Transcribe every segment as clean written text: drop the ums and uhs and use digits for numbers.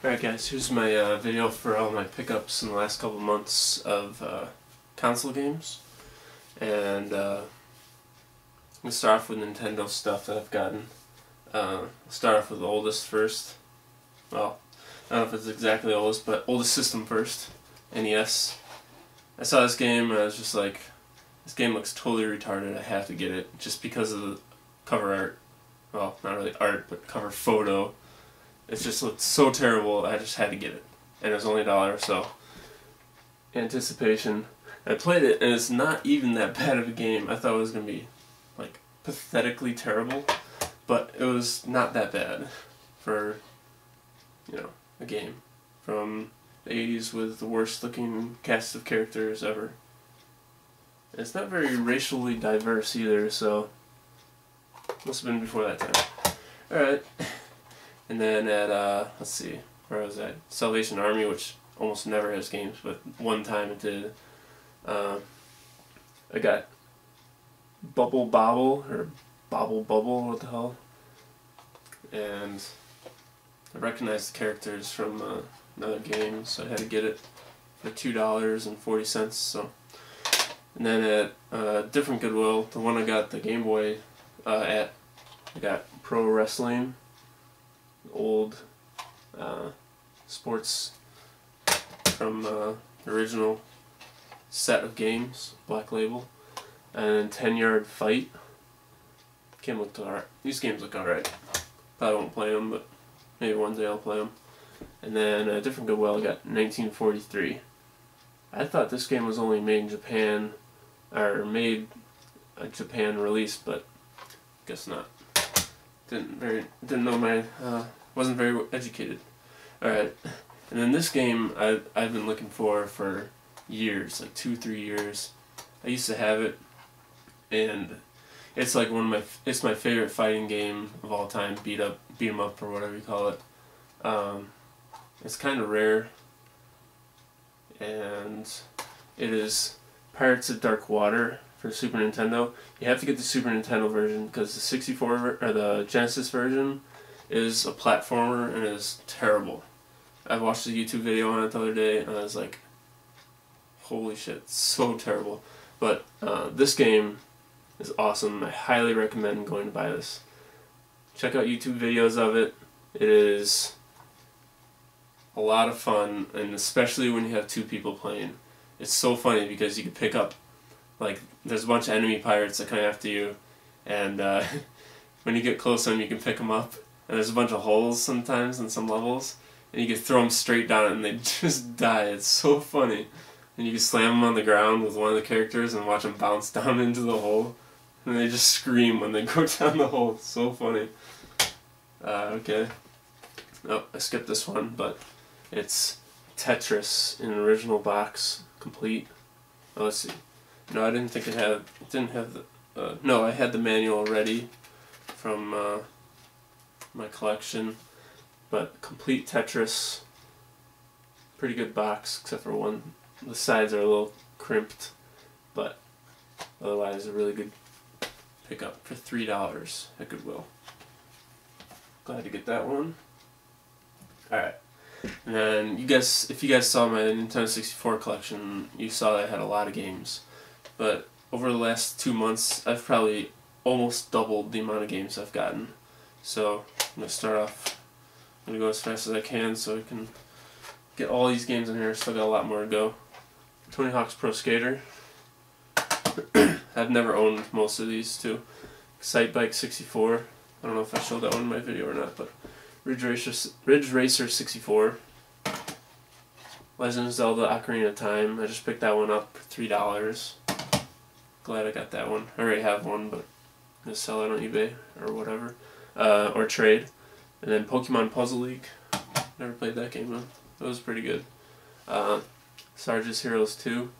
Alright guys, here's my video for all my pickups in the last couple months of console games. And I'm going to start off with Nintendo stuff that I've gotten. I'll start off with the oldest first. Well, I don't know if it's exactly the oldest, but oldest system first. NES. I saw this game and I was just like, this game looks totally retarded, I have to get it. Just because of the cover art. Well, not really art, but cover photo. It just looked so terrible, I just had to get it. And it was only $1, so anticipation. I played it, and it's not even that bad of a game. I thought it was going to be, like, pathetically terrible, but it was not that bad for, you know, a game from the 80s with the worst looking cast of characters ever. And it's not very racially diverse either, so must have been before that time. Alright. And then at, let's see, where was I? Salvation Army, which almost never has games, but one time it did. I got Bubble Bobble, or Bobble Bubble, what the hell? And I recognized the characters from another game, so I had to get it for $2.40, so. And then at a different Goodwill, the one I got the Game Boy at, I got Pro Wrestling. Old sports from the original set of games, Black Label, and 10-Yard Fight. Game looked alright. These games look alright. Probably won't play them, but maybe one day I'll play them. And then a different Goodwill, I got 1943. I thought this game was only made in Japan, or made a Japan release, but guess not. Didn't know my wasn't very educated. Alright, and then this game I've been looking for years, like 2-3 years. I used to have it, and it's like it's my favorite fighting game of all time. Beat 'em up, or whatever you call it. It's kind of rare, and it is Pirates of Dark Water for Super Nintendo. You have to get the Super Nintendo version because the 64 or the Genesis version is a platformer and is terrible. I watched a YouTube video on it the other day and I was like, holy shit, it's so terrible. But this game is awesome. I highly recommend going to buy this. Check out YouTube videos of it. It is a lot of fun, and especially when you have two people playing. It's so funny because you can pick up, like, there's a bunch of enemy pirates that come after you, and when you get close to them you can pick them up, and there's a bunch of holes sometimes in some levels, and you can throw them straight down and they just die. It's so funny. And you can slam them on the ground with one of the characters and watch them bounce down into the hole, and they just scream when they go down the hole. It's so funny. Okay. Oh, I skipped this one, but it's Tetris in an original box, complete. Oh, let's see. No, I didn't think it had. It didn't have the. No, I had the manual already from my collection, but complete Tetris. Pretty good box, except for one. The sides are a little crimped, but otherwise a really good pickup for $3 at Goodwill. Glad to get that one. All right. And then if you guys saw my Nintendo 64 collection, you saw that I had a lot of games. But over the last 2 months, I've probably almost doubled the amount of games I've gotten. So I'm going to start off, I'm going to go as fast as I can so I can get all these games in here. Still got a lot more to go. Tony Hawk's Pro Skater. I've never owned most of these too. Excite Bike 64. I don't know if I showed that one in my video or not, but Ridge Racer 64. Legend of Zelda Ocarina of Time. I just picked that one up for $3. Glad I got that one. I already have one, but I'm going to sell it on eBay or whatever. Or trade. And then Pokemon Puzzle League. Never played that game though. That was pretty good. Sarge's Heroes 2.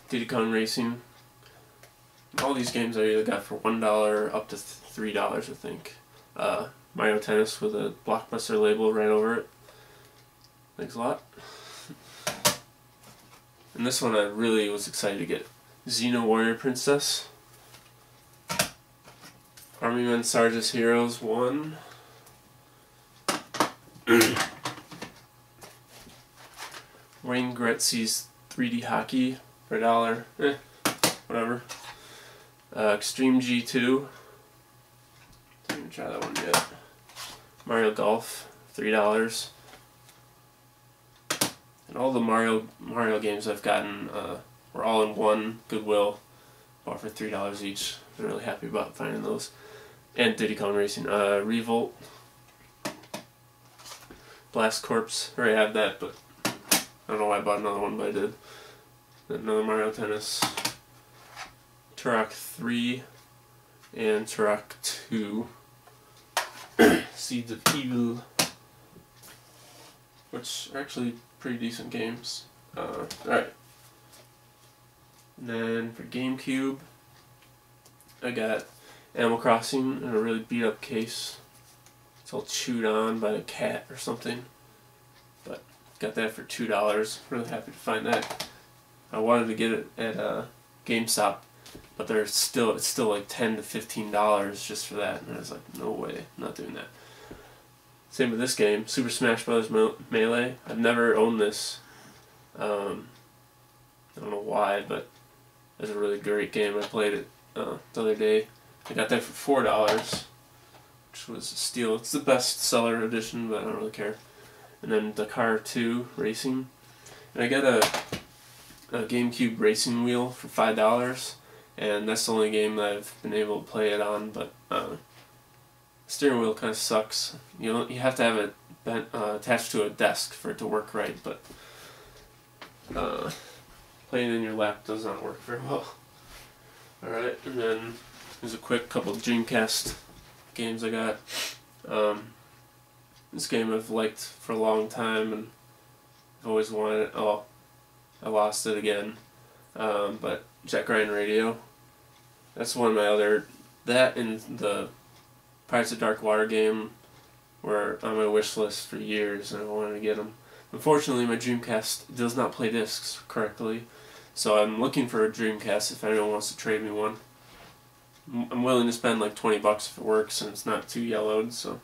Diddy Kong Racing. All these games I either got for $1 up to $3, I think. Mario Tennis with a Blockbuster label right over it. Thanks a lot. And this one I really was excited to get. Xeno Warrior Princess. Army Men Sarge's Heroes 1. Wayne Gretzky's 3D Hockey for $1. Whatever. Extreme G2. Didn't try that one yet. Mario Golf, $3. And all the Mario games I've gotten were all in one Goodwill, bought for $3 each. I'm really happy about finding those. And Diddy Kong Racing. Revolt. Blast Corps. I already have that, but I don't know why I bought another one, but I did. Another Mario Tennis. Turok 3 and Turok 2. Seeds of Evil, which are actually pretty decent games. Alright. And then for GameCube, I got Animal Crossing in a really beat up case. It's all chewed on by a cat or something. But got that for $2. Really happy to find that. I wanted to get it at GameStop, but it's still like $10 to $15 just for that, and I was like, no way, I'm not doing that. Same with this game, Super Smash Bros. Melee. I've never owned this. I don't know why, but it's a really great game. I played it the other day. I got that for $4, which was a steal. It's the best seller edition, but I don't really care. And then Dakar 2 Racing, and I got a GameCube racing wheel for $5. And that's the only game that I've been able to play it on, but the steering wheel kind of sucks. You have to have it attached to a desk for it to work right, but playing in your lap does not work very well. Alright, and then there's a quick couple of Dreamcast games I got. This game I've liked for a long time, and I've always wanted it. Oh, I lost it again. But Jack Ryan Radio. That's one of my other. That and the Pirates of Dark Water game were on my wish list for years, and I wanted to get them. Unfortunately, my Dreamcast does not play discs correctly, so I'm looking for a Dreamcast if anyone wants to trade me one. I'm willing to spend like $20 if it works and it's not too yellowed, so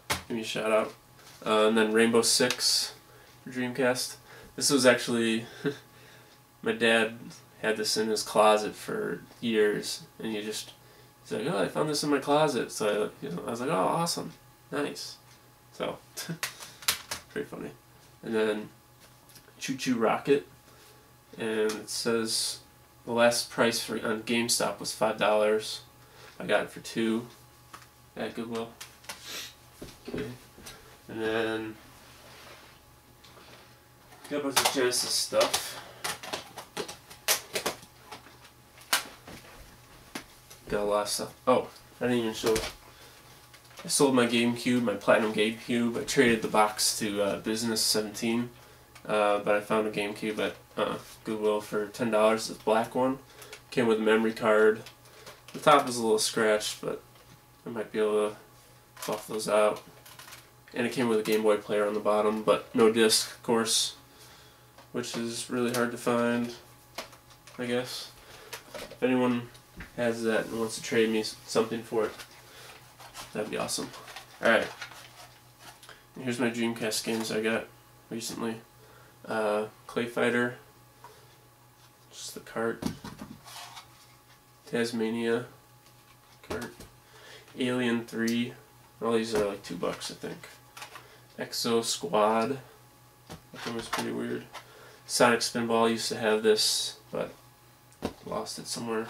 give me a shout out. And then Rainbow Six for Dreamcast. This was actually. My dad had this in his closet for years, and he's like, oh, I found this in my closet. So I was like, oh, awesome, nice. So, pretty funny. And then Choo Choo Rocket, and it says the last price on GameStop was $5. I got it for $2 at Goodwill. Okay. And then got a bunch of Genesis stuff. Got a lot of stuff. Oh, I didn't even show it. I sold my GameCube, my Platinum GameCube. I traded the box to Business 17, but I found a GameCube at Goodwill for $10. It's a black one. Came with a memory card. The top is a little scratched, but I might be able to buff those out. And it came with a Game Boy player on the bottom, but no disc, of course, which is really hard to find, I guess. If anyone has that and wants to trade me something for it, that'd be awesome. Alright, here's my Dreamcast games I got recently. Clay Fighter, just the cart. Tasmania cart. Alien 3, all these are like $2 I think. Exo Squad, that one was pretty weird. Sonic Spinball, used to have this, but lost it somewhere.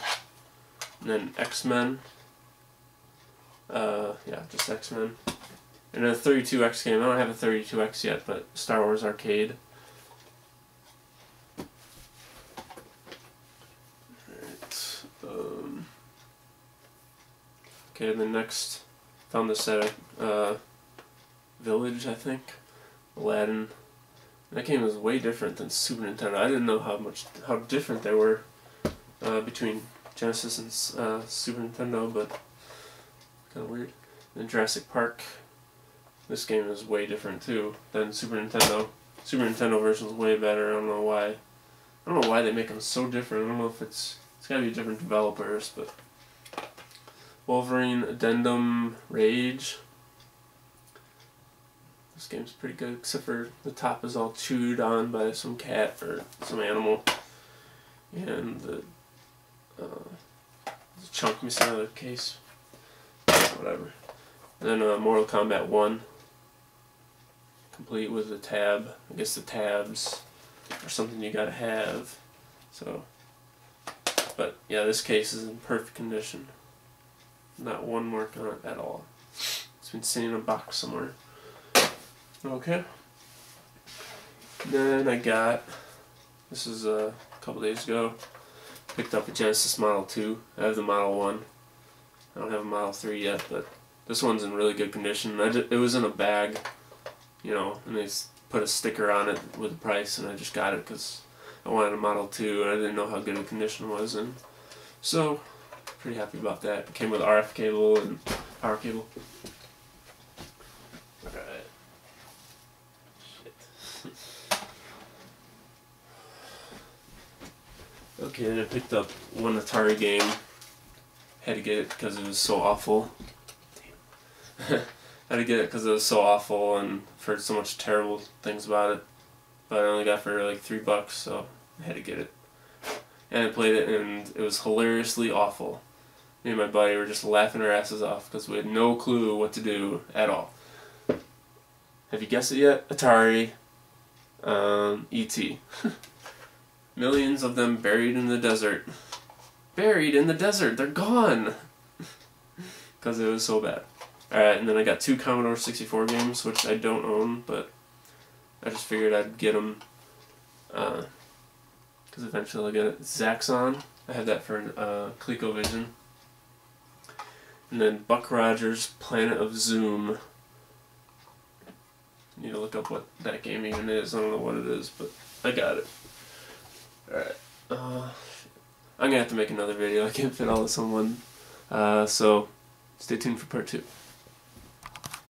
And then X-Men. Yeah, just X-Men. And a 32X game. I don't have a 32X yet, but Star Wars Arcade. Alright. Okay, then next, found this at Village, I think. Aladdin. That game was way different than Super Nintendo. I didn't know how different they were between Genesis and Super Nintendo, but kind of weird. Then Jurassic Park. This game is way different too than Super Nintendo. Super Nintendo version is way better. I don't know why. I don't know why they make them so different. I don't know if it's gotta be different developers, but Wolverine Addendum Rage. This game's pretty good, except for the top is all chewed on by some cat or some animal. And there's a chunk missing out of the case. Whatever. And then Mortal Kombat 1. Complete with the tab. I guess the tabs are something you gotta have. So, but yeah, this case is in perfect condition. Not one mark on it at all. It's been sitting in a box somewhere. Okay. Then I got, this is a couple days ago, picked up a Genesis Model 2. I have the Model 1. I don't have a Model 3 yet, but this one's in really good condition. It was in a bag, you know, and they put a sticker on it with the price, and I just got it because I wanted a Model 2 and I didn't know how good the condition was, and so pretty happy about that. It came with RF cable and power cable. Alright. Shit. Okay, then I picked up one Atari game. Had to get it because it was so awful. Had to get it because it was so awful, and I've heard so much terrible things about it. But I only got it for like $3, so I had to get it. And I played it, and it was hilariously awful. Me and my buddy were just laughing our asses off because we had no clue what to do at all. Have you guessed it yet? Atari, E.T. Millions of them buried in the desert. Buried in the desert. They're gone. Because it was so bad. Alright, and then I got 2 Commodore 64 games, which I don't own, but I just figured I'd get them. Because eventually I'll get it. Zaxxon. I have that for ColecoVision. And then Buck Rogers' Planet of Zoom. Need to look up what that game even is. I don't know what it is, but I got it. Alright. I'm going to have to make another video. I can't fit all this on one. So, stay tuned for part 2.